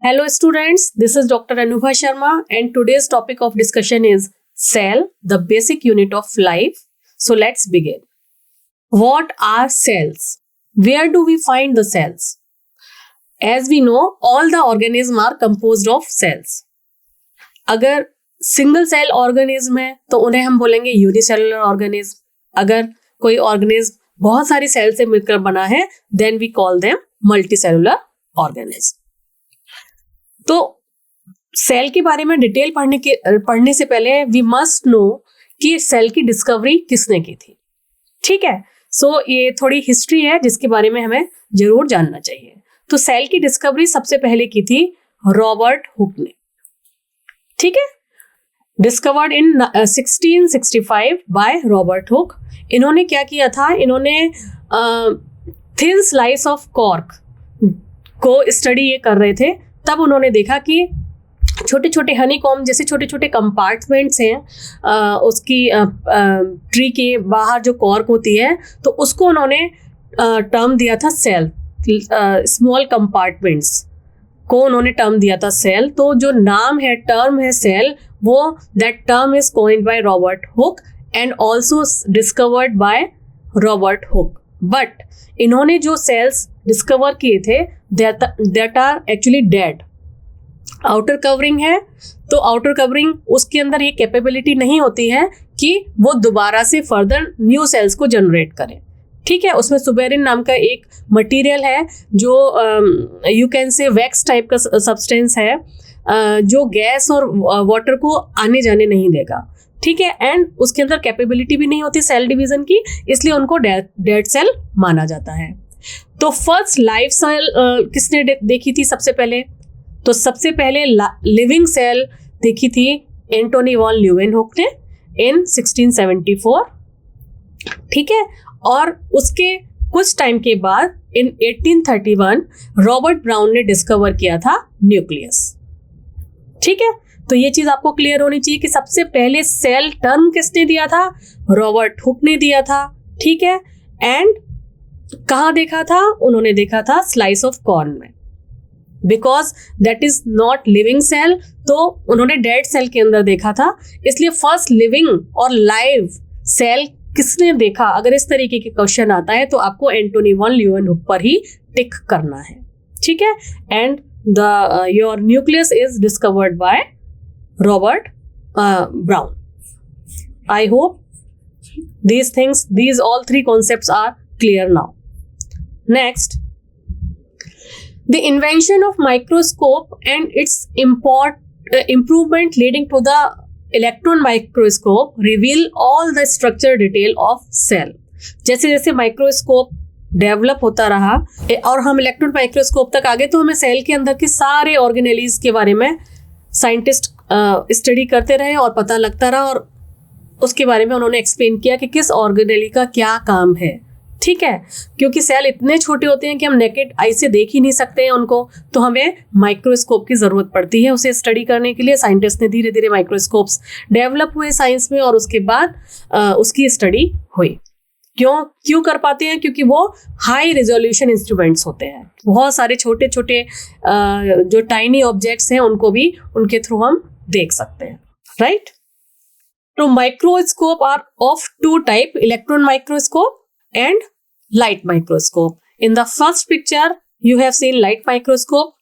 Hello students, this is Dr. Anubha Sharma and today's topic of discussion is cell, the basic unit of life. So let's begin. What are cells? Where do we find the cells? As we know, all the organisms are composed of cells. अगर single cell organism है तो उन्हें हम बोलेंगे unicellular organism. अगर कोई organism बहुत सारी सेल से मिलकर बना है then we call them multicellular organism. तो सेल के बारे में डिटेल पढ़ने से पहले वी मस्ट नो कि सेल की डिस्कवरी किसने की थी. ठीक है, सो ये थोड़ी हिस्ट्री है जिसके बारे में हमें जरूर जानना चाहिए. तो सेल की डिस्कवरी सबसे पहले की थी रॉबर्ट हुक ने. ठीक है, discovered in 1665 bye Robert hook. इन्होंने क्या किया था, इन्होंने थिन स्लाइस ऑफ कॉर्क को स्टडी ये कर रहे थे. तब उन्होंने देखा कि छोटे छोटे हनीकॉम्ब जैसे छोटे छोटे कंपार्टमेंट्स हैं उसकी ट्री के बाहर जो कॉर्क होती है, तो उसको उन्होंने टर्म दिया था सेल. स्मॉल कंपार्टमेंट्स को उन्होंने टर्म दिया था सेल. तो जो नाम है, टर्म है सेल, वो that term is coined by Robert Hooke and also discovered by Robert Hooke. But इन्होंने जो सेल्स डिस्कवर किए थे that are actually dead. Outer covering है तो आउटर कवरिंग उसके अंदर ये कैपेबिलिटी नहीं होती है कि वो दोबारा से फर्दर न्यू सेल्स को जनरेट करे. ठीक है, उसमें सुबेरिन नाम का एक मटेरियल है जो you can say wax type का सब्सटेंस है जो गैस और वाटर को आने जाने नहीं देगा. ठीक है, एंड उसके अंदर कैपेबिलिटी भी नहीं होती सेल डिवीजन की, इसलिए उनको डेड सेल माना जाता है. तो फर्स्ट लाइफ सेल किसने देखी थी सबसे पहले? तो सबसे पहले लिविंग सेल देखी थी एंटोनी वॉन ल्यूवेनहुक ने इन 1674. ठीक है, और उसके कुछ टाइम के बाद इन 1831 रॉबर्ट ब्राउन ने डिस्कवर किया था न्यूक्लियस. ठीक है, तो ये चीज आपको क्लियर होनी चाहिए कि सबसे पहले सेल टर्म किसने दिया था? रॉबर्ट हुक ने दिया था. ठीक है, एंड कहाँ देखा था? उन्होंने देखा था स्लाइस ऑफ कॉर्न में, because that is not living cell. तो उन्होंने डेड सेल के अंदर देखा था, इसलिए फर्स्ट लिविंग और लाइव सेल किसने देखा, अगर इस तरीके के क्वेश्चन आता है तो आपको एंटोनी वॉन ल्यूवेनहुक पर ही टिक करना है. ठीक है, and the your nucleus is discovered by Robert brown. I hope these all three concepts are clear now. Next, the invention of microscope and its improvement leading to the electron microscope reveal all the structure detail of cell. जैसे जैसे microscope develop होता रहा और हम electron microscope तक आ गए तो हमें सेल के अंदर के सारे ऑर्गेनेलीज के बारे में साइंटिस्ट स्टडी करते रहे और पता लगता रहा, और उसके बारे में उन्होंने एक्सप्लेन किया कि किस ऑर्गेनेली का क्या काम है. ठीक है, क्योंकि सेल इतने छोटे होते हैं कि हम नेकेड आई से देख ही नहीं सकते हैं उनको, तो हमें माइक्रोस्कोप की ज़रूरत पड़ती है उसे स्टडी करने के लिए. साइंटिस्ट ने धीरे धीरे माइक्रोस्कोप्स डेवलप हुए साइंस में और उसके बाद उसकी स्टडी हुई. क्यों कर पाते हैं? क्योंकि वो हाई रेजोल्यूशन इंस्ट्रूमेंट्स होते हैं. बहुत सारे छोटे छोटे जो टाइनी ऑब्जेक्ट्स हैं उनको भी उनके थ्रू हम देख सकते हैं. राइट, तो microscope are of two type, electron microscope and light microscope. In the first picture you have seen light microscope.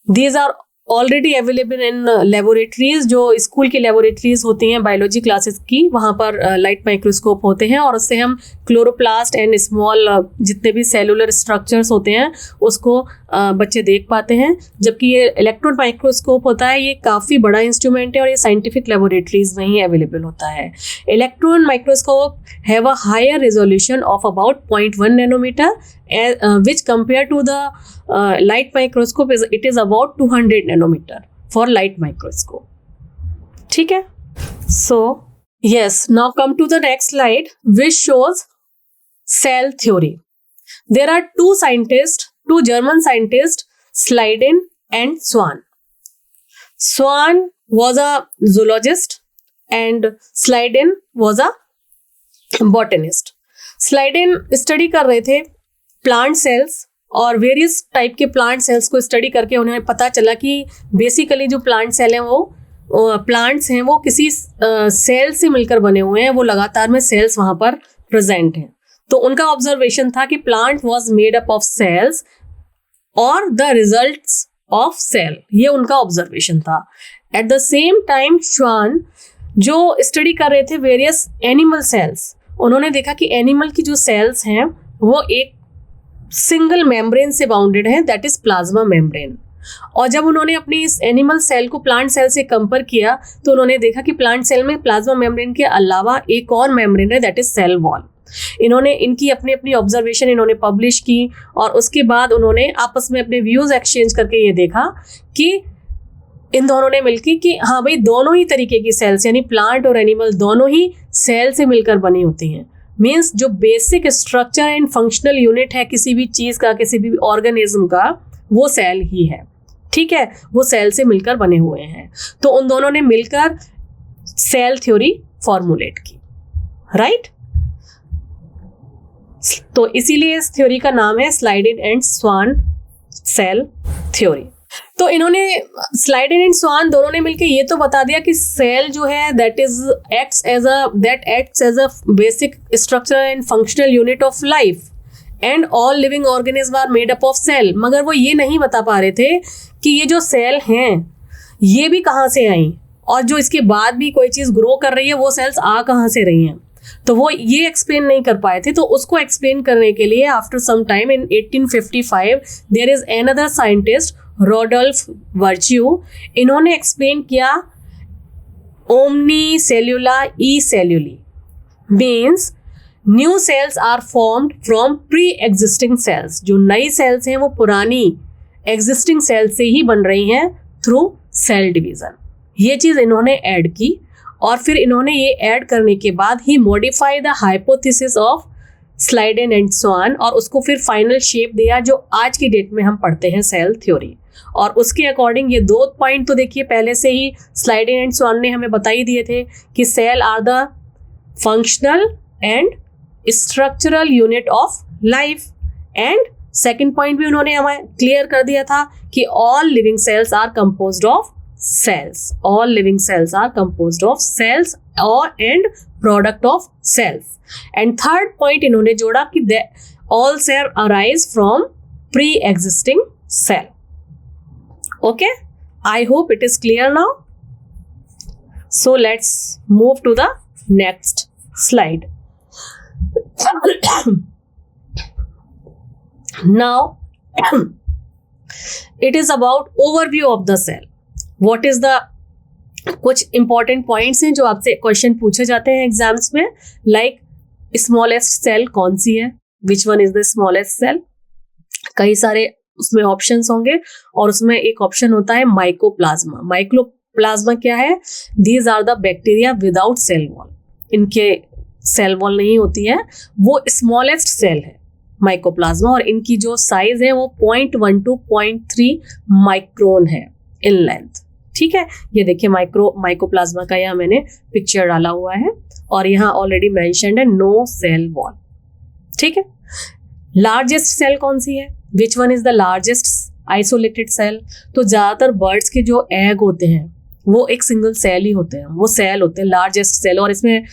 These are already available in laboratories. जो स्कूल की लेबोरेटरीज होती हैं बायोलॉजी क्लासेस की, वहाँ पर लाइट माइक्रोस्कोप होते हैं और उससे हम क्लोरोप्लास्ट एंड स्मॉल जितने भी सेलुलर स्ट्रक्चर्स होते हैं उसको बच्चे देख पाते हैं. जबकि ये इलेक्ट्रॉन माइक्रोस्कोप होता है, ये काफ़ी बड़ा इंस्ट्रूमेंट है और ये साइंटिफिक लेबोरेटरीज में ही अवेलेबल होता है. Electron microscope have a higher resolution of about 0.1 nanometer which compared to the light microscope it is about 200 nanometer for light microscope. ठीक है, so yes, now come to the next slide which shows cell theory. There are two German scientists, Schleiden and Swan. Swan was a zoologist and Schleiden was a botanist. Schleiden study कर रहे थे plant cells और various type के plant cells को study करके उन्हें पता चला कि बेसिकली जो प्लांट सेल हैं वो प्लांट्स हैं वो किसी सेल से मिलकर बने हुए हैं, वो लगातार में सेल्स वहाँ पर प्रेजेंट हैं। तो उनका ऑब्जर्वेशन था कि plant was made up of cells और द रिजल्ट्स ऑफ सेल, ये उनका ऑब्जर्वेशन था। एट द सेम टाइम श्वान जो स्टडी कर रहे थे वेरियस एनिमल सेल्स, उन्होंने देखा कि एनिमल की जो सेल्स हैं वो एक सिंगल मेम्ब्रेन से बाउंडेड है, दैट इज प्लाज्मा मेम्ब्रेन। और जब उन्होंने अपनी इस एनिमल सेल को प्लांट सेल से कंपेयर किया तो उन्होंने देखा कि प्लांट सेल में प्लाज्मा मेम्ब्रेन के अलावा एक और मेम्ब्रेन है, दैट इज सेल वॉल। इन्होंने इनकी अपनी अपनी ऑब्जर्वेशन इन्होंने पब्लिश की और उसके बाद उन्होंने आपस में अपने व्यूज एक्सचेंज करके ये देखा कि इन दोनों ने मिलकर कि हाँ भाई दोनों ही तरीके की सेल्स यानी प्लांट और एनिमल दोनों ही सेल से मिलकर बनी होती हैं। मीन्स जो basic structure and functional unit है किसी भी चीज़ का, किसी भी ऑर्गेनिज्म का, वो सेल ही है। ठीक है, वो सेल से मिलकर बने हुए हैं। तो उन दोनों ने मिलकर सेल थ्योरी फॉर्मुलेट की, राइट। तो इसीलिए इस थ्योरी का नाम है Schleiden and Schwann cell theory. तो इन्होंने स्लाइडेन एंड स्वान दोनों ने मिलकर ये तो बता दिया कि सेल जो है that acts as a basic structure and functional unit of life and all living organism are made up of cell. मगर वो ये नहीं बता पा रहे थे कि ये जो सेल हैं ये भी कहाँ से आई और जो इसके बाद भी कोई चीज़ ग्रो कर रही है वो सेल्स आ कहाँ से रही हैं। तो वो ये एक्सप्लेन नहीं कर पाए थे। तो उसको एक्सप्लेन करने के लिए after some time in 1855 there is another scientist Rudolf Virchow, इन्होंने एक्सप्लेन किया omnis cellula e cellula means new cells are formed from preexisting cells. जो नई सेल्स हैं वो पुरानी एग्जिस्टिंग सेल्स से ही बन रही हैं थ्रू सेल डिवीजन। ये चीज़ इन्होंने ऐड की और फिर इन्होंने ये ऐड करने के बाद ही modify the hypothesis of Schleiden and Schwann और उसको फिर फाइनल शेप दिया जो आज की डेट में हम पढ़ते हैं सेल थ्योरी। और उसके अकॉर्डिंग ये दो पॉइंट तो देखिए पहले से ही स्लाइडेन एंड स्वान ने हमें बता ही दिए थे कि cell are the functional and structural unit of life. And second point भी उन्होंने हमें क्लियर कर दिया था कि all living cells are composed of cells, all living cells are composed of cells or and product of cells। and third point इन्होंने जोड़ा कि all cell arise from pre-existing cell। okay, I hope it is clear now। so let's move to the next slide। now it is about overview of the cell। What is the कुछ important points हैं जो आपसे question पूछे जाते हैं exams में, like smallest cell कौन सी है, which one is the smallest cell. कई सारे उसमें ऑप्शंस होंगे और उसमें एक ऑप्शन होता है माइकोप्लाज्मा। माइकोप्लाज्मा क्या है? These are the bacteria without cell wall, इनके सेल वॉल नहीं होती है, वो स्मॉलेस्ट सेल है माइकोप्लाज्मा और इनकी जो साइज है वो 0.1 to 0.3 माइक्रोन है इन लेंथ। ठीक है, ये देखिए माइकोप्लाज्मा का यहाँ मैंने पिक्चर डाला हुआ है और यहाँ ऑलरेडी मेंशन्ड है नो सेल वॉल। ठीक है, लार्जेस्ट सेल कौन सी है? Which one is the largest isolated cell? तो ज्यादातर बर्ड्स के जो एग होते हैं वो एक सिंगल सेल ही होते हैं, वो सेल होते हैं लार्जेस्ट सेल। और इसमें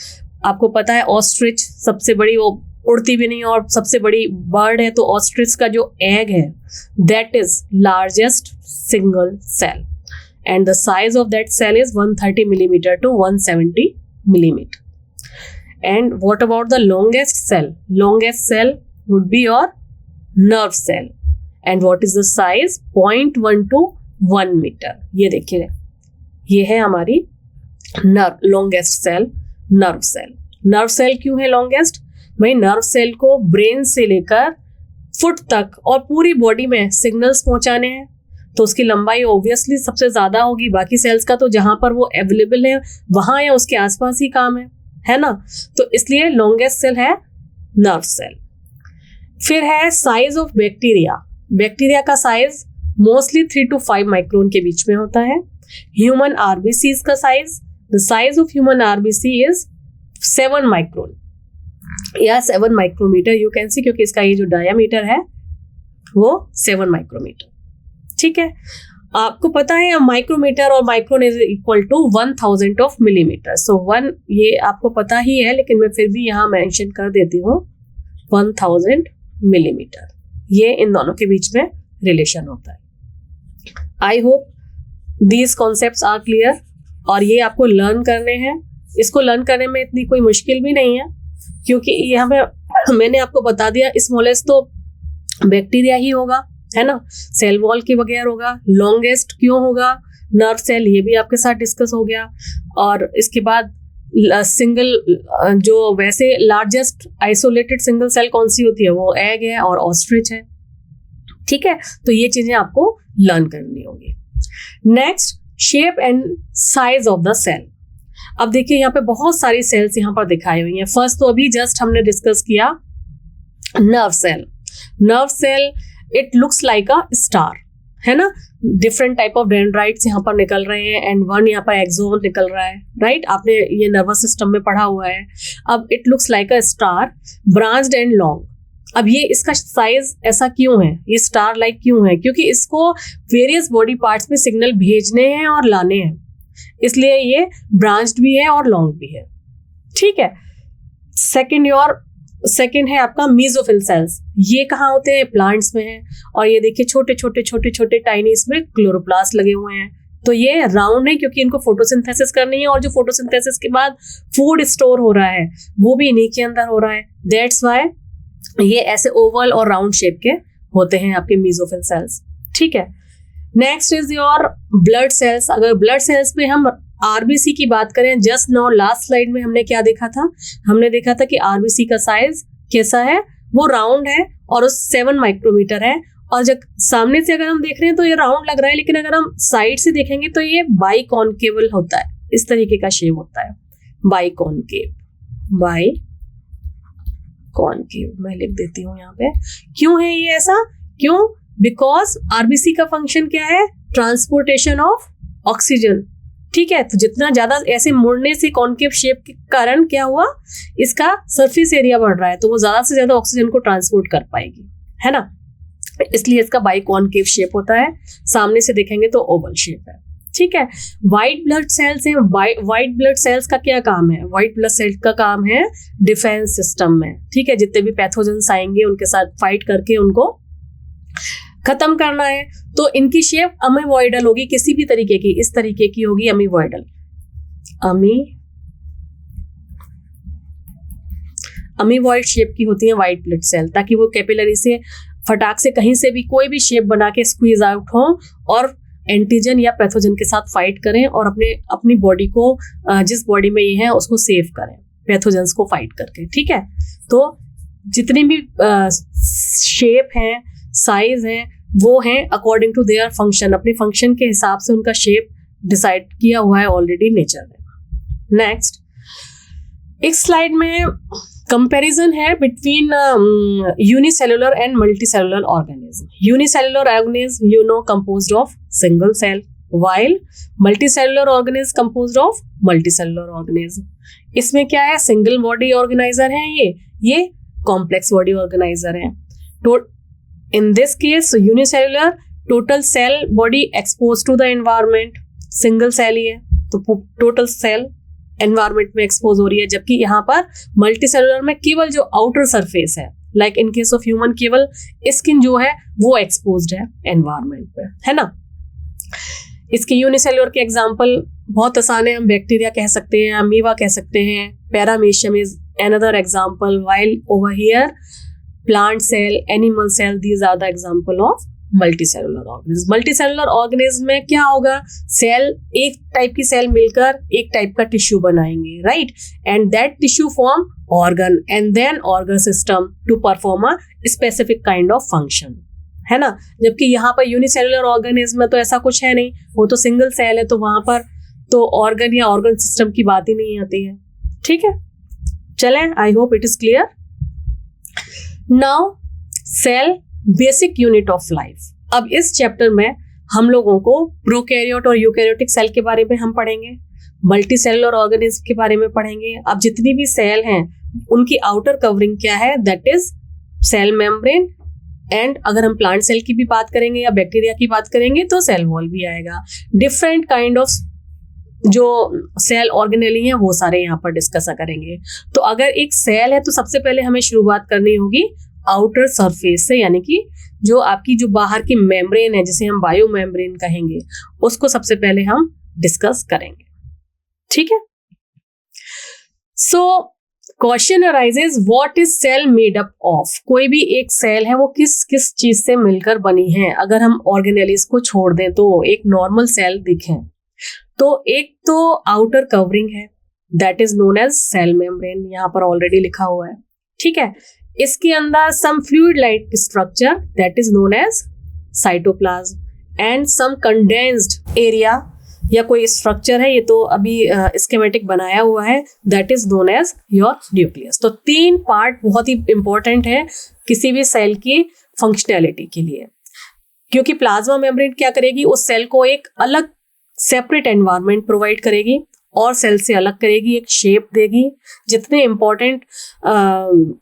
आपको पता है ऑस्ट्रिच सबसे बड़ी, वो उड़ती भी नहीं और सबसे बड़ी बर्ड है, तो ऑस्ट्रिच का जो एग है that is largest single cell and the size of that cell is 130 millimeter to 170 millimeter। and what about the longest cell? Longest cell would be your nerve cell and what is the size? 0.1 to 1 meter। ये देखिए ये है हमारी nerve longest cell, nerve cell. Nerve cell क्यों है longest? भाई nerve cell को brain से लेकर फुट तक और पूरी बॉडी में सिग्नल्स पहुंचाने हैं, तो उसकी लंबाई ऑब्वियसली सबसे ज़्यादा होगी। बाकी सेल्स का तो जहाँ पर वो अवेलेबल है वहाँ या उसके आसपास ही काम है ना, तो इसलिए लॉन्गेस्ट सेल है नर्व सेल। फिर है साइज ऑफ बैक्टीरिया। बैक्टीरिया का साइज मोस्टली 3 to 5 माइक्रोन के बीच में होता है। ह्यूमन आरबीसी का size, the size of human RBC is 7 micron या 7 माइक्रोमीटर यू कैन सी, क्योंकि इसका ये जो डायामीटर है वो 7 माइक्रोमीटर। ठीक है, आपको पता है माइक्रोमीटर और micron is equal to 1000 of millimetre. So 1 ये आपको पता ही है, लेकिन मैं फिर भी यहाँ मेंशन कर देती हूँ 1000 मिलीमीटर। ये इन दोनों के बीच में रिलेशन होता है। I hope these concepts are clear, और ये आपको लर्न करने हैं। इसको लर्न करने में इतनी कोई मुश्किल भी नहीं है, क्योंकि यहाँ पे मैंने आपको बता दिया स्मॉलेस्ट तो बैक्टीरिया ही होगा, है ना, सेल वॉल के बगैर होगा। लॉन्गेस्ट क्यों होगा, नर्व सेल, ये भी आपके साथ डिस्कस हो गया। और इसके बाद सिंगल जो वैसे लार्जेस्ट आइसोलेटेड सिंगल सेल कौन सी होती है, वो एग है और ऑस्ट्रिच है। ठीक है, तो ये चीजें आपको लर्न करनी होगी। Next, shape and size of the cell. अब देखिए यहाँ पे बहुत सारी सेल्स यहाँ पर दिखाई हुई हैं। फर्स्ट तो अभी जस्ट हमने डिस्कस किया nerve cell. Nerve cell it looks like a star, है ना, डिफरेंट टाइप ऑफ डेंड्राइट्स यहाँ पर निकल रहे हैं एंड वन यहाँ पर एक्सोन निकल रहा है, राइट, आपने ये नर्वस सिस्टम में पढ़ा हुआ है। अब it looks like a star, branched and long. अब ये इसका साइज ऐसा क्यों है, ये स्टार लाइक क्यों है, क्योंकि इसको वेरियस बॉडी पार्ट्स में सिग्नल भेजने हैं और लाने हैं, इसलिए ये ब्रांच्ड भी है और लॉन्ग भी है। ठीक है, सेकंड है आपका मीजोफिल सेल्स। ये कहाँ होते हैं, प्लांट्स में है, और ये देखिए छोटे छोटे छोटे छोटे टाइनी इसमें क्लोरोप्लास्ट लगे हुए हैं। तो ये राउंड है क्योंकि इनको फोटोसिंथेसिस करनी है, और जो फोटोसिंथेसिस के बाद फूड स्टोर हो रहा है वो भी इन्हीं के अंदर हो रहा है। दैट्स वाई ये ऐसे ओवल और राउंड शेप के होते हैं आपके मीजोफिल सेल्स। ठीक है, next is your blood cells. अगर ब्लड सेल्स में हम आरबीसी की बात करें, जस्ट नाउ लास्ट स्लाइड में हमने क्या देखा था, हमने देखा था कि आरबीसी का साइज कैसा है, वो राउंड है और 7 माइक्रोमीटर है। और जब सामने से अगर हम देख रहे हैं तो ये राउंड लग रहा है, लेकिन अगर हम साइड से देखेंगे तो ये बाइकॉन्केवल होता है, इस तरीके का शेप होता है, बाइकॉन्केव। मैं लिख देती हूँ यहाँ पे। क्यों है ये ऐसा, क्यों, बिकॉज आरबीसी का फंक्शन क्या है, ट्रांसपोर्टेशन ऑफ ऑक्सीजन। ठीक है, तो जितना ज्यादा ऐसे मुड़ने से कॉन्केव शेप के कारण क्या हुआ, इसका सरफेस एरिया बढ़ रहा है, तो वो ज्यादा से ज्यादा ऑक्सीजन को ट्रांसपोर्ट कर पाएगी, है ना, इसलिए इसका बाइकॉन्केव शेप होता है। सामने से देखेंगे तो ओवल शेप है। ठीक है, व्हाइट ब्लड सेल्स हैं। व्हाइट ब्लड सेल्स का क्या काम है, व्हाइट ब्लड सेल्स का काम है डिफेंस सिस्टम में। ठीक है, जितने भी पैथोजेंस आएंगे उनके साथ फाइट करके उनको खत्म करना है। तो इनकी शेप अमीवॉइडल होगी, किसी भी तरीके की, इस तरीके की होगी, अमीवॉइडल। अमीवॉइड शेप की होती है व्हाइट ब्लड सेल, ताकि वो कैपिलरी से फटाक से कहीं से भी कोई भी शेप बना के स्क्वीज आउट हो और एंटीजन या पैथोजन के साथ फाइट करें और अपनी बॉडी को, जिस बॉडी में ये है उसको सेव करें पैथोजेंस को फाइट करके। ठीक है, तो जितनी भी शेप हैं, साइज हैं, वो हैं अकॉर्डिंग टू देयर फंक्शन, अपने फंक्शन के हिसाब से उनका शेप डिसाइड किया हुआ है ऑलरेडी नेचर ने। नेक्स्ट, इस स्लाइड में कंपैरिजन है between unicellular and multicellular organism. Unicellular organism you know composed of single cell, while multicellular organism composed of multicellular organism। इसमें क्या है, सिंगल बॉडी ऑर्गेनाइजर है, ये कॉम्प्लेक्स बॉडी ऑर्गेनाइजर है। तो in this case unicellular, total cell body expose to the environment, single cell ही है तो टोटल सेल एनवायरमेंट में एक्सपोज हो रही है। जबकि यहाँ पर मल्टीसेलुलर में केवल जो आउटर सरफेस है, like in case of human केवल स्किन जो है वो एक्सपोज्ड है एनवायरमेंट पे, है ना। इसके यूनिसेलुलर के एग्जांपल बहुत आसान है, हम बैक्टीरिया कह सकते हैं, अमीबा कह सकते हैं, paramecium is another example, while over here plant cell, animal cell, these are the example of multicellular organism. Multicellular organism में क्या होगा, सेल, एक टाइप की सेल मिलकर एक टाइप का टिश्यू बनाएंगे, right, and that tissue form organ and then organ system to perform a specific kind of function, है ना। जबकि यहाँ पर यूनिसेलुलर ऑर्गेनिज्म में तो ऐसा कुछ है नहीं, वो तो सिंगल सेल है, तो वहां पर तो ऑर्गन या ऑर्गन सिस्टम की बात ही नहीं आती है। ठीक है, चलें, I hope it is clear. Now cell, basic unit of life. अब इस चैप्टर में हम लोगों को प्रोकैरियोट और यूकैरियोटिक सेल के बारे में हम पढ़ेंगे, मल्टीसेलुलर ऑर्गेनिज्म के बारे में पढ़ेंगे। अब जितनी भी सेल हैं उनकी आउटर कवरिंग क्या है, that is cell membrane and अगर हम प्लांट सेल की भी बात करेंगे या बैक्टीरिया की बात करेंगे तो सेल वॉल भी आएगा। डिफरेंट काइंड ऑफ जो सेल ऑर्गेनेली हैं वो सारे यहाँ पर डिस्कस करेंगे। तो अगर एक सेल है तो सबसे पहले हमें शुरुआत करनी होगी आउटर सरफेस से, यानी कि जो आपकी जो बाहर की मेम्ब्रेन है जिसे हम बायो मेम्ब्रेन कहेंगे, उसको सबसे पहले हम डिस्कस करेंगे। ठीक है। So question arises, what is cell made up of? कोई भी एक सेल है वो किस किस चीज से मिलकर बनी है? अगर हम ऑर्गेनेलिस को छोड़ दें तो एक नॉर्मल सेल दिखें तो एक तो आउटर कवरिंग है, that is known as cell membrane, यहां पर ऑलरेडी लिखा हुआ है। ठीक है। इसके अंदर some fluid like structure that is known as cytoplasm and some condensed area या कोई स्ट्रक्चर है, ये तो अभी स्कीमेटिक बनाया हुआ है, that is known as your nucleus. तो 3 पार्ट बहुत ही इंपॉर्टेंट है किसी भी सेल की फंक्शनैलिटी के लिए, क्योंकि प्लाज्मा मेम्ब्रेन क्या करेगी, उस सेल को एक अलग सेपरेट एनवायरनमेंट प्रोवाइड करेगी और सेल से अलग करेगी, एक शेप देगी। जितने इंपॉर्टेंट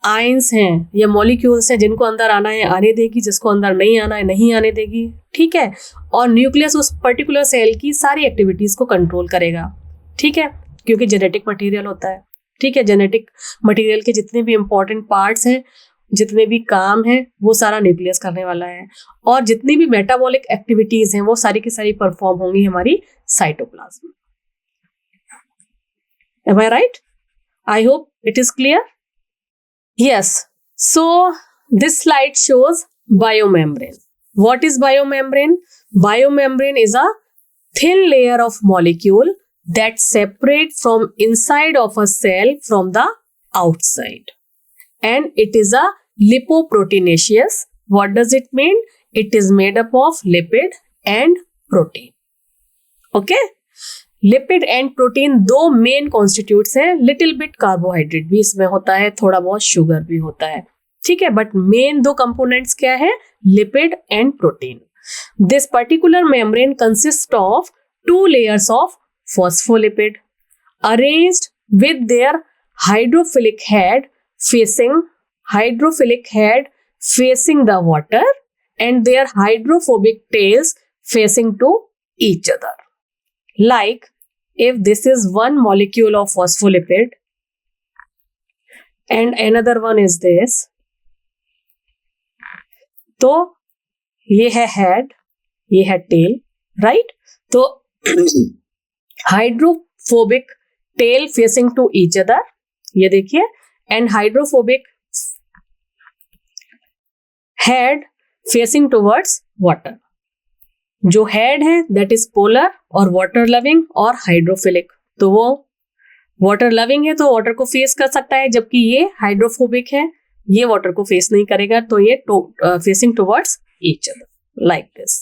आयंस हैं या मॉलिक्यूल्स हैं जिनको अंदर आना है आने देगी, जिसको अंदर नहीं आना है नहीं आने देगी। ठीक है। और न्यूक्लियस उस पर्टिकुलर सेल की सारी एक्टिविटीज को कंट्रोल करेगा। ठीक है, क्योंकि जेनेटिक मटेरियल होता है। ठीक है, जेनेटिक मटेरियल के जितने भी इंपॉर्टेंट पार्ट्स हैं, जितने भी काम है, वो सारा न्यूक्लियस करने वाला है। और जितनी भी मेटाबॉलिक एक्टिविटीज हैं वो सारी की सारी परफॉर्म होंगी हमारी साइटोप्लाज्म में। Am I right? I hope it is clear. Yes. So this slide shows biomembrane. What is biomembrane? Biomembrane is a thin layer of molecule that separate from inside of a cell from the outside. And it is a lipoproteinaceous. What does it mean? It is made up of lipid and protein. Okay? Lipid and protein 2 main constitutes हैं। Little bit carbohydrate भी इसमें होता है, थोड़ा बहुत sugar भी होता है। ठीक है, बट मेन 2 कंपोनेंट्स क्या है? Lipid and protein. This particular membrane consist of 2 layers of phospholipid arranged with their hydrophilic head facing the water and their hydrophobic tails facing to each other. Like if this is one molecule of phospholipid and another one is this, तो ये है head, ये है tail, right? तो hydrophobic tail facing to each other, ये देखिए, and hydrophobic head facing towards water. जो head है दैट इज पोलर और वाटर लविंग और हाइड्रोफिलिक, तो वो वाटर लविंग है तो वाटर को फेस कर सकता है, जबकि ये हाइड्रोफोबिक है, ये वाटर को फेस नहीं करेगा, तो ये facing towards each other like this.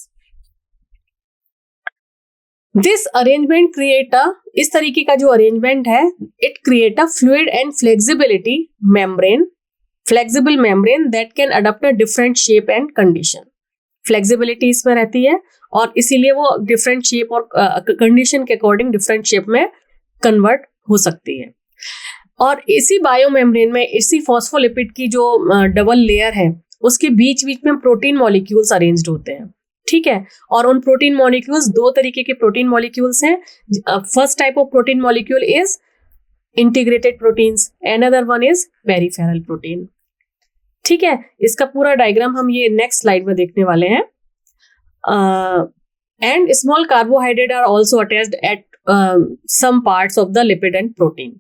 This arrangement create इस तरीके का जो अरेंजमेंट है, it create a fluid and flexible membrane that can adopt a different shape and condition. Flexibility इसमें रहती है और इसीलिए वो डिफरेंट शेप और कंडीशन के अकॉर्डिंग डिफरेंट शेप में कन्वर्ट हो सकती है। और इसी बायोमेम्ब्रेन में, इसी फॉस्फोलिपिड की जो डबल लेयर है, उसके बीच बीच में प्रोटीन मॉलिक्यूल्स अरेंज्ड होते हैं। ठीक है, और उन प्रोटीन मॉलिक्यूल्स 2 तरीके के प्रोटीन मॉलिक्यूल्स हैं। First type of protein molecule is integrated proteins, another one is peripheral protein. ठीक है, इसका पूरा डायग्राम हम ये नेक्स्ट स्लाइड में देखने वाले हैं। And small carbohydrate are also attached at some parts of the lipid and protein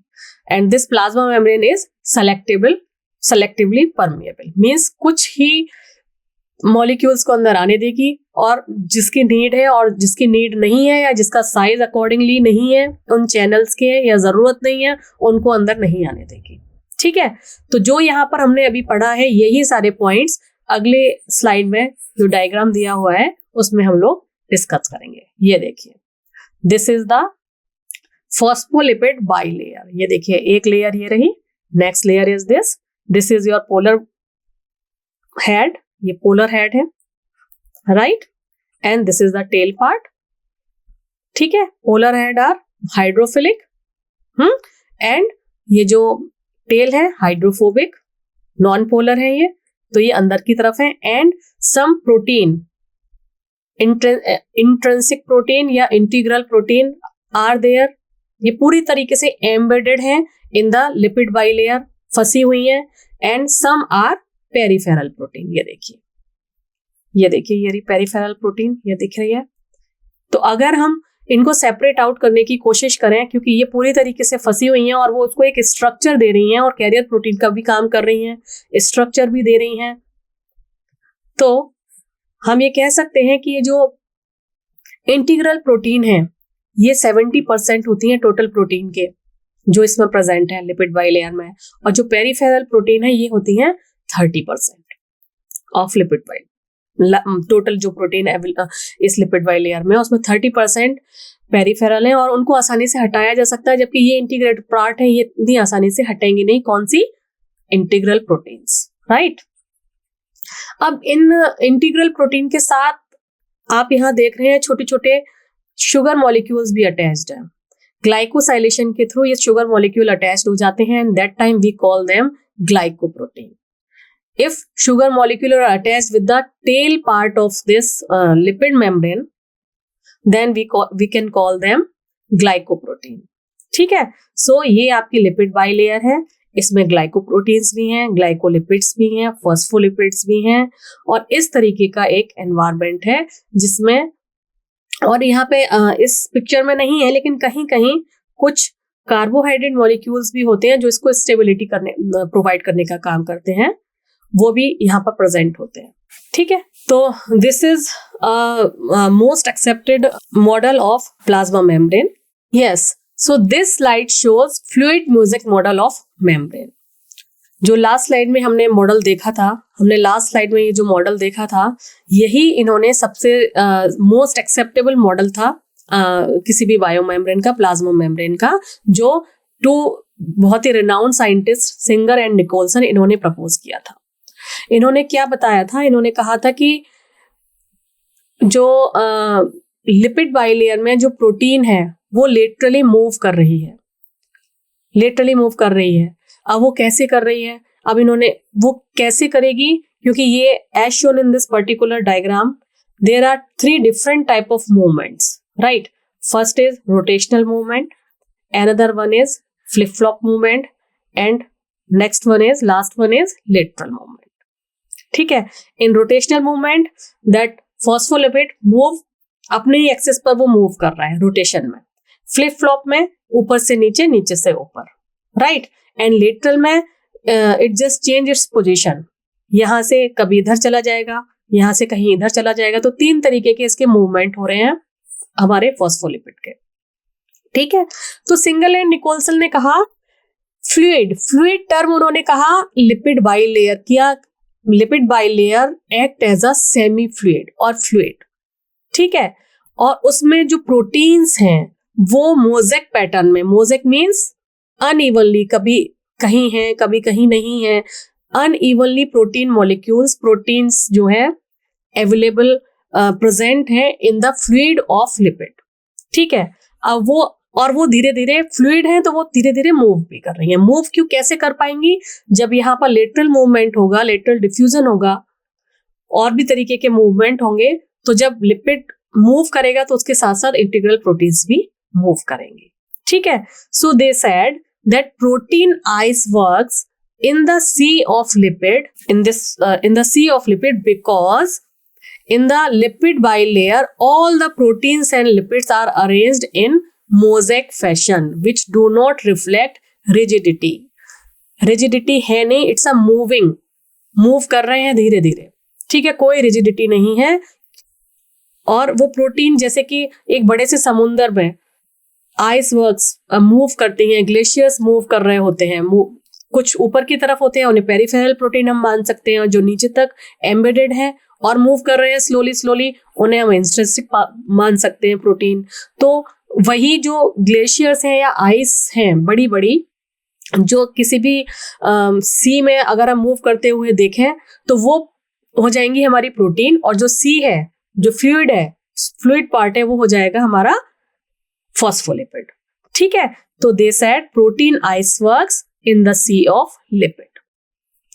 and this plasma membrane is selectively permeable. Means कुछ ही मॉलिक्यूल्स को अंदर आने देगी और जिसकी नीड है और जिसकी नीड नहीं है या जिसका साइज अकॉर्डिंगली नहीं है उन चैनल्स के या जरूरत नहीं है, उनको अंदर नहीं आने देगी। ठीक है, तो जो यहाँ पर हमने अभी पढ़ा है यही सारे पॉइंट्स अगले स्लाइड में जो डायग्राम दिया हुआ है उसमें हम लोग डिस्कस करेंगे। ये देखिए, this is the phospholipid bilayer. ये देखिए, एक लेयर ये रही, next layer is this is your polar head, ये पोलर हेड है, right, and this is the tail part. ठीक है, polar head are hydrophilic and ये जो टेल है हाइड्रोफोबिक, नॉन पोलर है ये, तो ये अंदर की तरफ है, and some protein, intrinsic protein या इंटीग्रल प्रोटीन आर देयर, ये पूरी तरीके से एम्बेडेड है इन द लिपिड बाइलेयर, फंसी हुई है, and some are peripheral protein. ये देखिए, ये देखिए, ये पेरिफेरल प्रोटीन, ये दिख रही है। तो अगर हम इनको सेपरेट आउट करने की कोशिश करें, क्योंकि ये पूरी तरीके से फंसी हुई हैं और वो उसको एक स्ट्रक्चर दे रही हैं और कैरियर प्रोटीन का भी काम कर रही हैं, स्ट्रक्चर भी दे रही हैं, तो हम ये कह सकते हैं कि ये जो इंटीग्रल प्रोटीन है ये 70% होती हैं टोटल प्रोटीन के जो इसमें प्रेजेंट है लिपिड बाइलेयर में, और जो पेरिफेरल प्रोटीन है ये होती हैं 30% ऑफ लिपिड बाइलेयर। टोटल जो प्रोटीन है इस लिपिड बाइलेयर में, उसमें 30% पेरिफेरल है और उनको आसानी से हटाया जा सकता है, जबकि ये इंटीग्रेटेड पार्ट है, ये इतनी आसानी से हटेंगी नहीं। कौन सी? Integral proteins, right. अब इन इंटीग्रल प्रोटीन के साथ आप यहाँ देख रहे हैं छोटे छोटे शुगर मॉलिक्यूल्स भी अटैच्ड है। ग्लाइकोसाइलेशन के थ्रू ये शुगर मॉलिक्यूल अटैच्ड हो जाते हैं, and that time we call them glycoprotein. If sugar molecule are attached with the tail part of this lipid membrane, then we can call them glycoprotein. ठीक है, सो ये आपकी lipid bilayer है, इसमें glycoproteins भी हैं, ग्लाइकोलिपिड्स भी हैं, फॉस्फोलिपिड्स भी हैं, और इस तरीके का एक एनवायरनमेंट है जिसमें, और यहाँ पे इस पिक्चर में नहीं है लेकिन कहीं कहीं कुछ कार्बोहाइड्रेट मॉलिक्यूल्स भी होते हैं जो इसको स्टेबिलिटी प्रोवाइड करने का काम करते हैं, वो भी यहाँ पर प्रेजेंट होते हैं। ठीक है, तो this is most accepted model of plasma membrane. Yes, so this slide shows fluid music model of membrane. जो लास्ट स्लाइड में हमने मॉडल देखा था, हमने लास्ट स्लाइड में ये जो मॉडल देखा था, यही इन्होंने सबसे मोस्ट एक्सेप्टेबल मॉडल था किसी भी बायो मेम्ब्रेन का, प्लाज्मा मेम्ब्रेन का, जो टू बहुत ही renowned scientist Singer and Nicolson इन्होंने प्रपोज किया था। इन्होंने क्या बताया था? इन्होंने कहा था कि जो लिपिड बाइलेयर में जो प्रोटीन है वो लेटरली मूव कर रही है, लेटरली मूव कर रही है। अब वो कैसे कर रही है? अब इन्होंने वो कैसे करेगी, क्योंकि ये as shown in this particular diagram there are 3 different type of movements, right. First is rotational movement, another one is flip flop movement, and next one is, last one is lateral movement. ठीक है, in rotational movement that phospholipid move अपने ही axis पर वो move कर रहा है rotation में। फ्लिप फ्लॉप में ऊपर से नीचे, नीचे से ऊपर, राइट। एंड लेटरल में it just change its position, यहां से कभी इधर चला जाएगा, यहां से कहीं इधर चला जाएगा। तो 3 तरीके के इसके मूवमेंट हो रहे हैं हमारे फॉस्फोलिपिड के। ठीक है, तो सिंगल एंड निकोलसन ने कहा फ्लूइड, फ्लूइड टर्म उन्होंने कहा लिपिड बाइलेयर किया। Lipid bilayer act as a semi fluid और फ्लूइड, ठीक है, और उसमें जो प्रोटीन्स हैं वो मोज़ेक पैटर्न में, मोज़ेक मीन्स अनइवनली, कभी कहीं है कभी कहीं नहीं है, अनइवनली प्रोटीन मॉलिक्यूल्स, प्रोटीन्स जो है अवेलेबल प्रेजेंट है in the fluid of lipid. ठीक है, अब वो धीरे धीरे फ्लूइड है तो वो धीरे धीरे मूव भी कर रही है। मूव क्यों, कैसे कर पाएंगी? जब यहाँ पर लेटरल मूवमेंट होगा, लेटरल डिफ्यूजन होगा, और भी तरीके के मूवमेंट होंगे, तो जब लिपिड मूव करेगा तो उसके साथ साथ इंटीग्रल प्रोटीन्स भी मूव करेंगे। ठीक है, so they said that protein icebergs in the sea of lipid, in the sea of lipid, because in the lipid bilayer all the proteins and lipids are arranged in mosaic fashion which do not reflect rigidity. rigidity है नहीं, it's a moving, move कर रहे हैं धीरे धीरे। ठीक है, कोई rigidity नहीं है। और वो प्रोटीन जैसे कि एक बड़े से समुंदर में आइस वर्क्स मूव करती हैं, ग्लेशियर्स मूव कर रहे होते हैं, कुछ ऊपर की तरफ होते हैं, उन्हें पेरिफेरल प्रोटीन हम मान सकते हैं, और जो नीचे तक एम्बेडेड है और मूव कर रहे हैं स्लोली स्लोली, उन्हें हम इंट्रिंसिक मान सकते हैं प्रोटीन। तो वही जो ग्लेशियर्स हैं या आइस हैं बड़ी बड़ी, जो किसी भी सी में अगर हम मूव करते हुए देखें तो वो हो जाएंगी हमारी प्रोटीन, और जो सी है, जो फ्लूइड है, फ्लूइड पार्ट है, वो हो जाएगा हमारा फॉस्फोलिपिड। ठीक है, तो they said protein icebergs in the sea of lipid.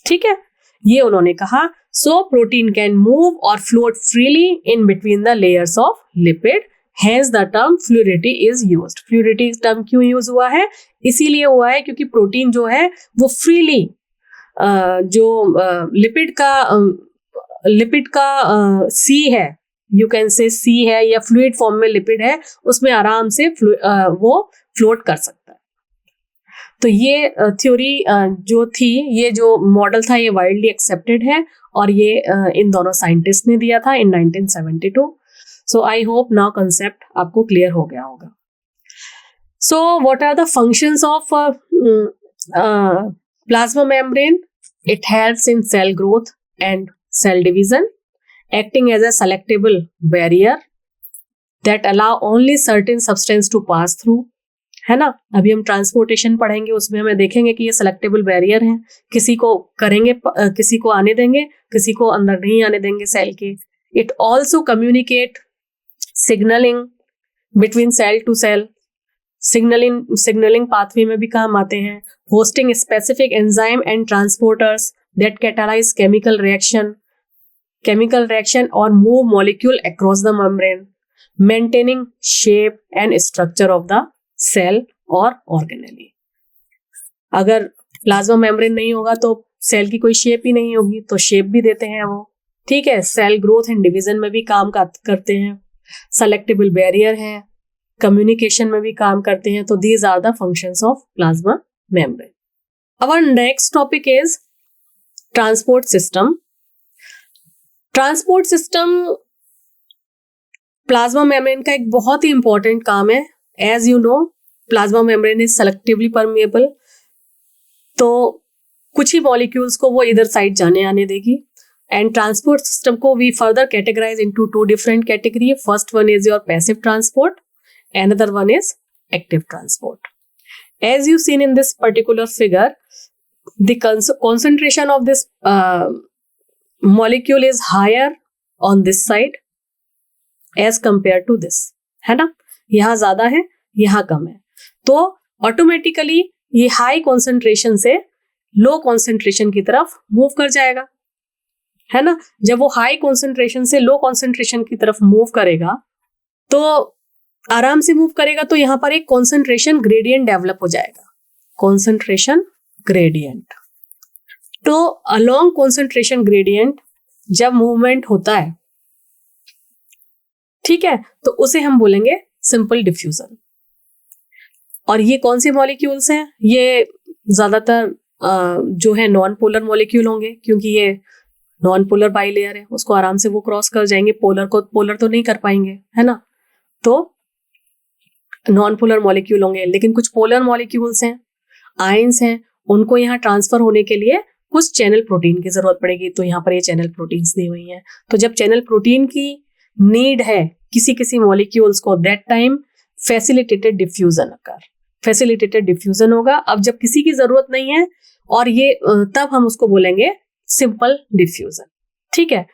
ठीक है, ये उन्होंने कहा, सो प्रोटीन कैन मूव और float freely in between the layers of lipid, hence the term fluidity is used. Fluidity term क्यों यूज हुआ है? इसीलिए हुआ है क्योंकि प्रोटीन जो है वो फ्रीली जो लिपिड का सी है, यू कैन से सी है या फ्लूइड फॉर्म में लिपिड है, उसमें आराम से वो फ्लोट कर सकता है। तो ये थ्योरी जो थी, ये जो मॉडल था, ये वाइडली एक्सेप्टेड है और ये इन दोनों साइंटिस्ट ने दिया था in 1972। So I hope now concept आपको क्लियर हो गया होगा। So what are the functions of plasma membrane? It helps in cell growth and cell division, acting as a selectable barrier that allow only certain substance to pass through, है ना। अभी हम transportation पढ़ेंगे, उसमें हमें देखेंगे कि ये सेलेक्टेबल बैरियर है, किसी को करेंगे, किसी को आने देंगे, किसी को अंदर नहीं आने देंगे सेल के। It also communicate signalling between cell to cell, signalling pathway में भी काम आते हैं। Hosting specific enzyme and transporters that catalyse chemical reaction or move molecule across the membrane, maintaining shape and structure of the cell or organelle। अगर plasma membrane नहीं होगा तो cell की कोई शेप ही नहीं होगी, तो शेप भी देते हैं वो, ठीक है। सेल ग्रोथ एंड डिवीजन में भी काम करते हैं, सेलेक्टेबल बैरियर है, कम्युनिकेशन में भी काम करते हैं। तो these are the functions of plasma membrane. Our next topic is transport system. Transport system plasma membrane का एक बहुत ही इंपॉर्टेंट काम है। As you know, plasma membrane is selectively permeable, तो कुछ ही मॉलिक्यूल्स को वो इधर साइड जाने आने देगी। एंड ट्रांसपोर्ट सिस्टम को we further categorise into 2 different category. First one is your passive transport, another one is active transport. As you seen in this particular figure, the concentration of this molecule is higher on this side as compared to this, है ना। यहाँ ज्यादा है, यहाँ कम है, तो automatically ये high concentration से लो कॉन्सेंट्रेशन की तरफ मूव कर जाएगा, है ना। जब वो हाई कॉन्सेंट्रेशन से लो कॉन्सेंट्रेशन की तरफ मूव करेगा, तो आराम से मूव करेगा, तो यहां पर एक कॉन्सेंट्रेशन ग्रेडियंट डेवलप हो जाएगा, कॉन्सेंट्रेशन ग्रेडियंट। तो अलोंग कॉन्सेंट्रेशन ग्रेडियंट जब मूवमेंट होता है, ठीक है, तो उसे हम बोलेंगे सिंपल डिफ्यूजन। और ये कौन से मॉलिक्यूल्स हैं? ये ज्यादातर जो है नॉन पोलर मॉलिक्यूल होंगे, क्योंकि ये नॉन पोलर बाइलेयर है, उसको आराम से वो क्रॉस कर जाएंगे, पोलर तो नहीं कर पाएंगे, है ना। तो नॉन पोलर मॉलिक्यूल होंगे, लेकिन कुछ पोलर मॉलिक्यूल्स हैं, आयंस हैं, उनको यहाँ ट्रांसफर होने के लिए कुछ चैनल प्रोटीन की जरूरत पड़ेगी। तो यहाँ पर ये चैनल प्रोटीन्स दी हुई हैं। तो जब चैनल प्रोटीन की नीड है किसी मॉलिक्यूल्स को, that time facilitated diffusion facilitated diffusion होगा। अब जब किसी की जरूरत नहीं है, और ये तब हम उसको बोलेंगे सिंपल डिफ्यूजन, ठीक है।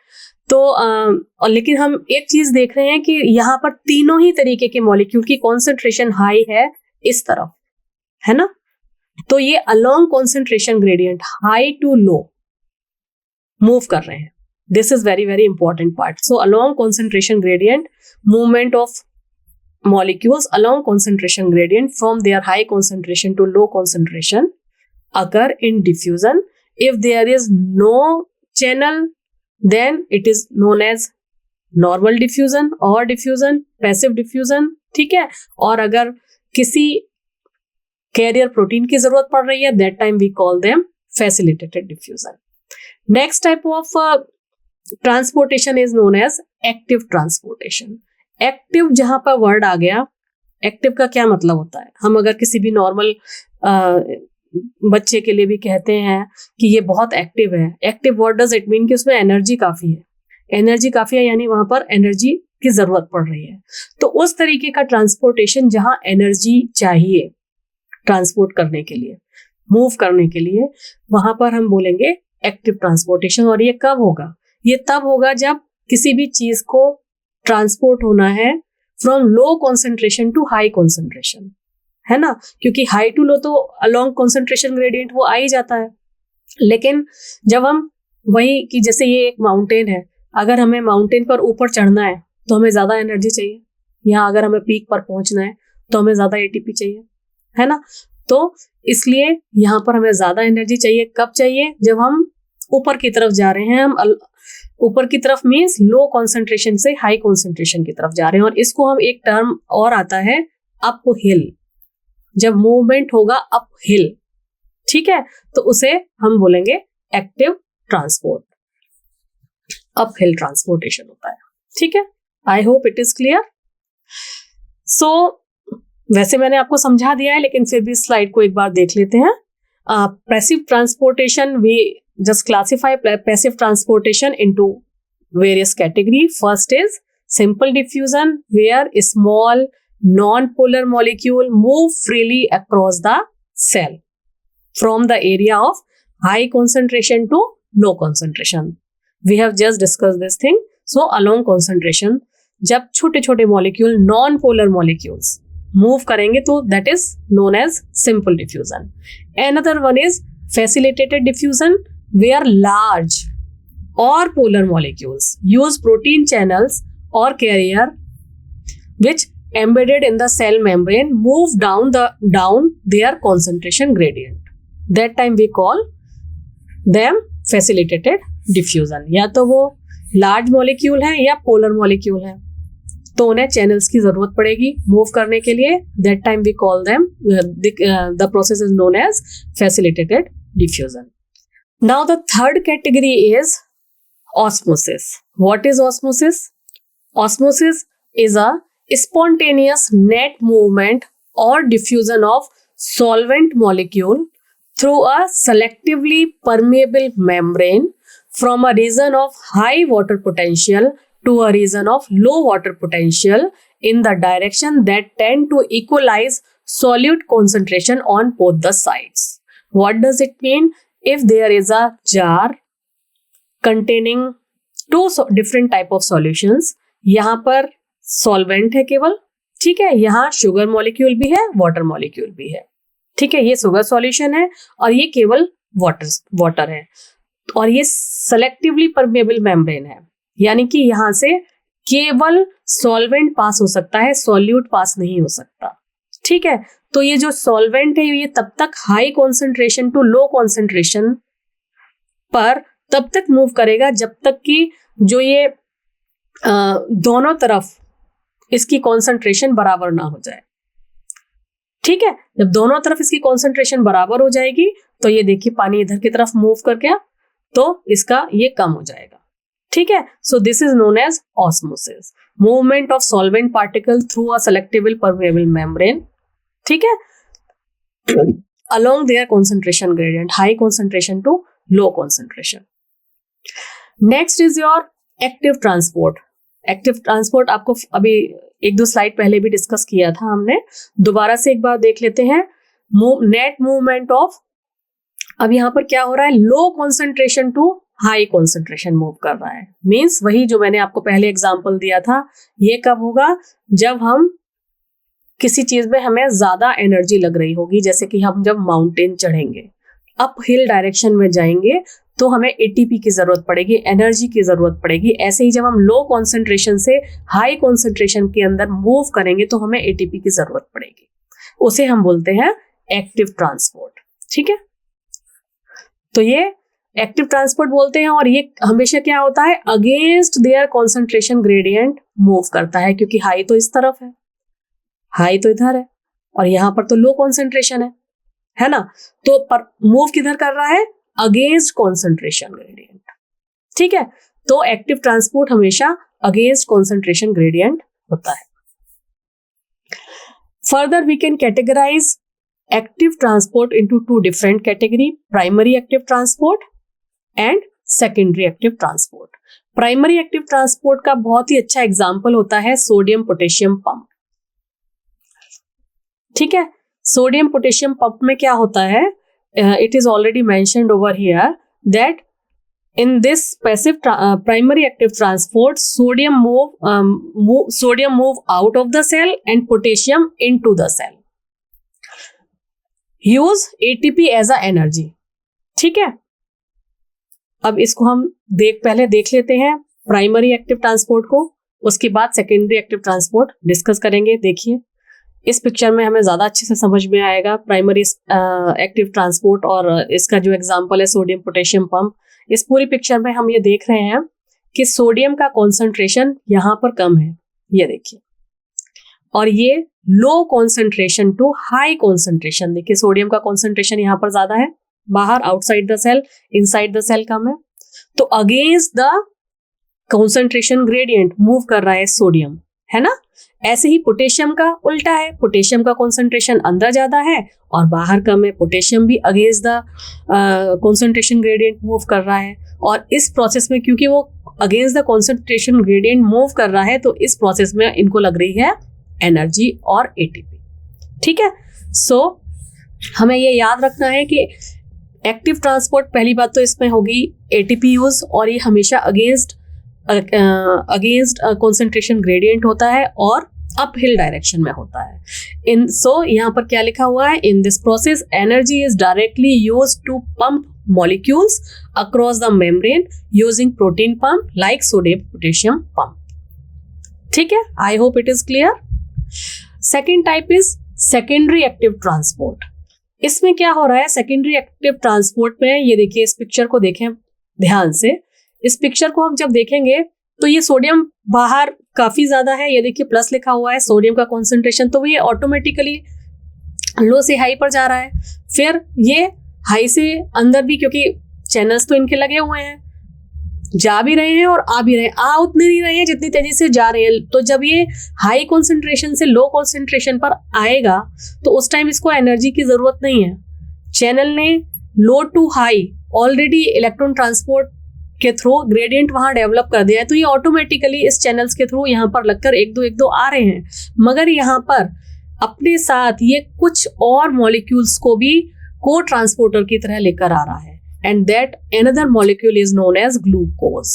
तो और लेकिन हम एक चीज देख रहे हैं कि यहाँ पर तीनों ही तरीके के मॉलिक्यूल की कॉन्सेंट्रेशन हाई है इस तरफ, है ना। तो ये along concentration gradient high to low move कर रहे हैं। This is very very important part. So along concentration gradient, movement of molecules along concentration gradient from their high concentration to low concentration occur in diffusion. If there is no channel, then it is known as normal diffusion or diffusion, passive diffusion, ठीक है। और अगर किसी carrier protein की जरूरत पड़ रही है, that time we call them facilitated diffusion. Next type of transportation is known as active transportation. Active जहां पर वर्ड आ गया, एक्टिव का क्या मतलब होता है? हम अगर किसी भी नॉर्मल बच्चे के लिए भी कहते हैं कि ये बहुत एक्टिव है, active what does it mean कि उसमें एनर्जी काफी है, एनर्जी काफी है यानी वहां पर एनर्जी की जरूरत पड़ रही है। तो उस तरीके का ट्रांसपोर्टेशन जहां एनर्जी चाहिए ट्रांसपोर्ट करने के लिए, मूव करने के लिए, वहां पर हम बोलेंगे एक्टिव ट्रांसपोर्टेशन। और ये कब होगा? ये तब होगा जब किसी भी चीज को ट्रांसपोर्ट होना है from low concentration to high concentration, है ना। क्योंकि हाई टू लो तो अलोंग कॉन्सेंट्रेशन ग्रेडियंट वो आ ही जाता है, लेकिन जब हम वही कि जैसे ये एक माउंटेन है, अगर हमें माउंटेन पर ऊपर चढ़ना है तो हमें ज्यादा एनर्जी चाहिए, या अगर हमें पीक पर पहुंचना है तो हमें ज्यादा एटीपी चाहिए, है ना। तो इसलिए यहाँ पर हमें ज्यादा एनर्जी चाहिए। कब चाहिए? जब हम ऊपर की तरफ जा रहे हैं। हम ऊपर की तरफ मीन्स लो कॉन्सेंट्रेशन से हाई कॉन्सेंट्रेशन की तरफ जा रहे हैं। और इसको हम एक टर्म और आता है अप हिल, जब मूवमेंट होगा अप हिल, ठीक है, तो उसे हम बोलेंगे active transport, uphill transportation होता है, ठीक है। I hope it is clear. So वैसे मैंने आपको समझा दिया है, लेकिन फिर भी स्लाइड को एक बार देख लेते हैं। Passive transportation, we just classify passive transportation into various category. First is simple diffusion, where a small non-polar molecule move freely across the cell from the area of high concentration to low concentration. We have just discussed this thing. So along concentration, जब छोटे छोटे molecule non-polar molecules move करेंगे तो that is known as simple diffusion. Another one is facilitated diffusion, where large or polar molecules use protein channels or carrier which embedded in the cell membrane move down their concentration gradient. That time we call them facilitated diffusion. या तो वो large molecule है या polar molecule है, तो उन्हें channels की जरूरत पड़ेगी move करने के लिए. That time we call them the process is known as facilitated diffusion. Now the third category is osmosis. What is osmosis? Osmosis is a spontaneous net movement or diffusion of solvent molecule through a selectively permeable membrane from a region of high water potential to a region of low water potential in the direction that tend to equalize solute concentration on both the sides. What does it mean? If there is a jar containing two different type of solutions, यहाँ पर solvent है केवल, ठीक है, यहाँ sugar molecule भी है, water molecule भी है, ठीक है, ये sugar solution है और ये केवल water है, और ये selectively permeable membrane है, यानी कि यहाँ से केवल solvent पास हो सकता है, solute पास नहीं हो सकता, ठीक है। तो ये जो सॉल्वेंट है ये तब तक high concentration to low concentration पर तब तक मूव करेगा जब तक कि जो ये दोनों तरफ इसकी कॉन्सेंट्रेशन बराबर ना हो जाए, ठीक है। जब दोनों तरफ इसकी कॉन्सेंट्रेशन बराबर हो जाएगी तो ये देखिए पानी इधर की तरफ मूव कर गया तो इसका ये कम हो जाएगा, ठीक है। So this is known as osmosis, movement of solvent particle through a selectable permeable membrane, ठीक है, along their concentration gradient, high concentration to low concentration. Next is your active transport. Active transport आपको अभी एक दो slide पहले भी discuss किया था हमने, दोबारा से एक बार देख लेते हैं। नेट मूवमेंट ऑफ, अब यहाँ पर क्या हो रहा है, low concentration to high concentration move कर रहा है, मीन्स वही जो मैंने आपको पहले एग्जांपल दिया था। ये कब होगा? जब हम किसी चीज में हमें ज्यादा एनर्जी लग रही होगी, जैसे कि हम जब माउंटेन चढ़ेंगे, अप हिल डायरेक्शन में जाएंगे तो हमें एटीपी की जरूरत पड़ेगी, एनर्जी की जरूरत पड़ेगी। ऐसे ही जब हम लो कॉन्सेंट्रेशन से हाई कॉन्सेंट्रेशन के अंदर मूव करेंगे तो हमें एटीपी की जरूरत पड़ेगी, उसे हम बोलते हैं एक्टिव ट्रांसपोर्ट, ठीक है। तो ये एक्टिव ट्रांसपोर्ट बोलते हैं, और ये हमेशा क्या होता है, against their concentration gradient move करता है, क्योंकि हाई तो इस तरफ है, हाई तो इधर है, और यहां पर तो लो कॉन्सेंट्रेशन है ना। तो पर मूव किधर कर रहा है? अगेंस्ट कॉन्सेंट्रेशन ग्रेडियंट, ठीक है। तो एक्टिव ट्रांसपोर्ट हमेशा अगेंस्ट कॉन्सेंट्रेशन ग्रेडियंट होता है। Further we can categorize active transport into two different category, primary active transport and secondary active transport. Primary active transport का बहुत ही अच्छा एग्जाम्पल होता है सोडियम पोटेशियम पंप, ठीक है। सोडियम पोटेशियम पंप में क्या होता है, it is already mentioned over here that in this passive primary active transport sodium move out of the cell and potassium into the cell, use ATP as a energy, ठीक है। अब इसको हम पहले देख लेते हैं प्राइमरी एक्टिव ट्रांसपोर्ट को, उसके बाद सेकेंडरी एक्टिव ट्रांसपोर्ट डिस्कस करेंगे। देखिए इस पिक्चर में हमें ज्यादा अच्छे से समझ में आएगा प्राइमरी एक्टिव ट्रांसपोर्ट, और इसका जो एग्जांपल है सोडियम पोटेशियम पंप। इस पूरी पिक्चर में हम ये देख रहे हैं कि सोडियम का कॉन्सेंट्रेशन यहाँ पर कम है, ये देखिए, और ये low concentration to high concentration. देखिए सोडियम का कॉन्सेंट्रेशन यहाँ पर ज्यादा है बाहर, outside the cell, inside the cell कम है। तो against the concentration gradient move कर रहा है सोडियम, है ना। ऐसे ही पोटेशियम का उल्टा है, पोटेशियम का कॉन्सेंट्रेशन अंदर ज्यादा है और बाहर कम है। पोटेशियम भी against the concentration gradient move कर रहा है, और इस प्रोसेस में क्योंकि वो against the concentration gradient move कर रहा है, तो इस प्रोसेस में इनको लग रही है एनर्जी और एटीपी। ठीक है, सो हमें ये याद रखना है कि एक्टिव ट्रांसपोर्ट, पहली बात तो इसमें होगी एटीपी यूज, और ये हमेशा अगेंस्ट कॉन्सेंट्रेशन ग्रेडियंट होता है और अप हिल डायरेक्शन में होता है। यहाँ पर क्या लिखा हुआ है, in this process energy is directly use to pump molecules across the membrane using protein pump like sodium potassium pump. ठीक है, I hope it is clear. Second type is secondary active transport. इसमें क्या हो रहा है secondary active transport में, ये देखिए इस पिक्चर को देखें ध्यान से। इस पिक्चर को हम जब देखेंगे तो ये सोडियम बाहर काफी ज्यादा है, ये देखिए प्लस लिखा हुआ है सोडियम का कॉन्सेंट्रेशन, तो ये ऑटोमेटिकली लो से हाई पर जा रहा है। फिर ये हाई से अंदर भी, क्योंकि चैनल्स तो इनके लगे हुए हैं, जा भी रहे हैं और आ भी रहे हैं, आ उतने नहीं रहे हैं जितनी तेजी से जा रहे हैं। तो जब ये हाई कॉन्सेंट्रेशन से लो कॉन्सेंट्रेशन पर आएगा तो उस टाइम इसको एनर्जी की जरूरत नहीं है। चैनल ने low to high already electron transport के थ्रू ग्रेडियंट वहां डेवलप कर दिया है, तो ये ऑटोमेटिकली इस चैनल्स के थ्रू यहाँ पर लगकर एक दो आ रहे हैं। मगर यहाँ पर अपने साथ ये कुछ और मॉलिक्यूल्स को भी को ट्रांसपोर्टर की तरह लेकर आ रहा है, and that another molecule is known as glucose.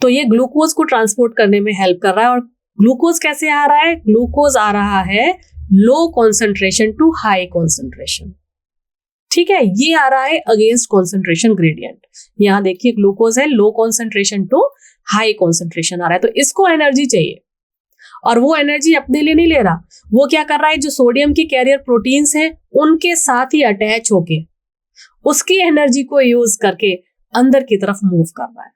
तो ये ग्लूकोज को ट्रांसपोर्ट करने में हेल्प कर रहा है। और ग्लूकोज कैसे आ रहा है, ग्लूकोज आ रहा है low concentration to high concentration. ठीक है, ये आ रहा है अगेंस्ट कॉन्सेंट्रेशन ग्रेडियंट। यहां देखिए ग्लूकोज है, low concentration to high concentration आ रहा है, तो इसको एनर्जी चाहिए, और वो एनर्जी अपने लिए नहीं ले रहा। वो क्या कर रहा है, जो सोडियम के कैरियर प्रोटीन्स हैं उनके साथ ही अटैच होके उसकी एनर्जी को यूज करके अंदर की तरफ मूव कर रहा है।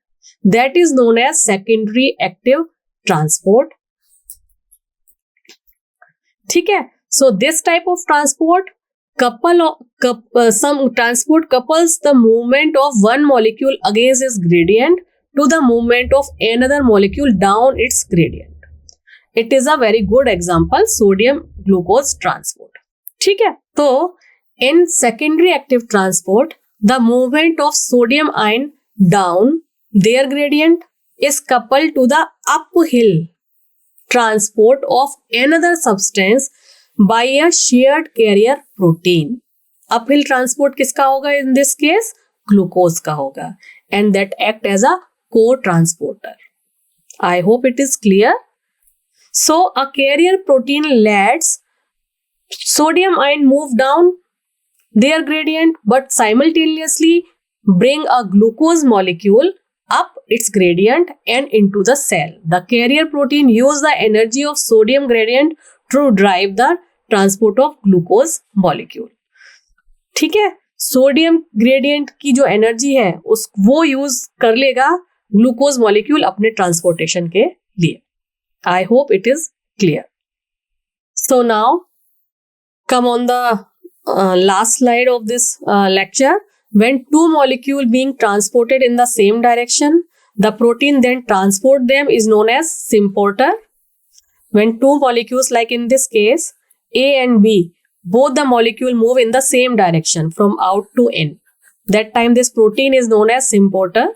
That is known as secondary active transport. ठीक है, so this type of transport some transport couples the movement of one molecule against its gradient to the movement of another molecule down its gradient. It is a very good example, sodium glucose transport. ठीक है, तो in secondary active transport the movement of sodium ion down their gradient is coupled to the uphill transport of another substance by a shared carrier protein. Uphill transport किसका होगा in this case? Glucose का होगा, and that act as a co-transporter. I hope it is clear. So a carrier protein lets sodium ion move down their gradient, but simultaneously bring a glucose molecule up its gradient and into the cell. The carrier protein use the energy of sodium gradient to drive the transport of glucose molecule. ठीक है, sodium gradient की जो energy है वो use कर लेगा glucose molecule अपने transportation के लिए। आई hope it is clear. So now come on the last slide of this lecture. When two molecules being transported in the same direction, the protein then transport them is known as symporter. When two molecules, like in this case A and B, both the molecule move in the same direction from out to in, that time this protein is known as symporter.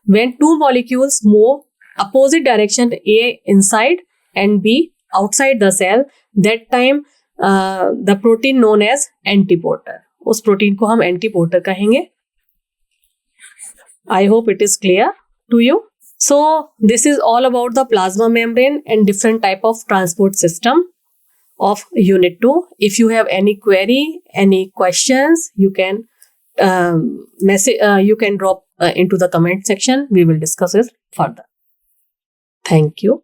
When two molecules move opposite direction, A inside and B outside the cell, that time the protein known as antiporter. उस protein को हम antiporter कहेंगे। I hope it is clear to you. So this is all about the plasma membrane and different type of transport system of unit 2. If you have any query, any questions, you can you can drop into the comment section. We will discuss it further. Thank you.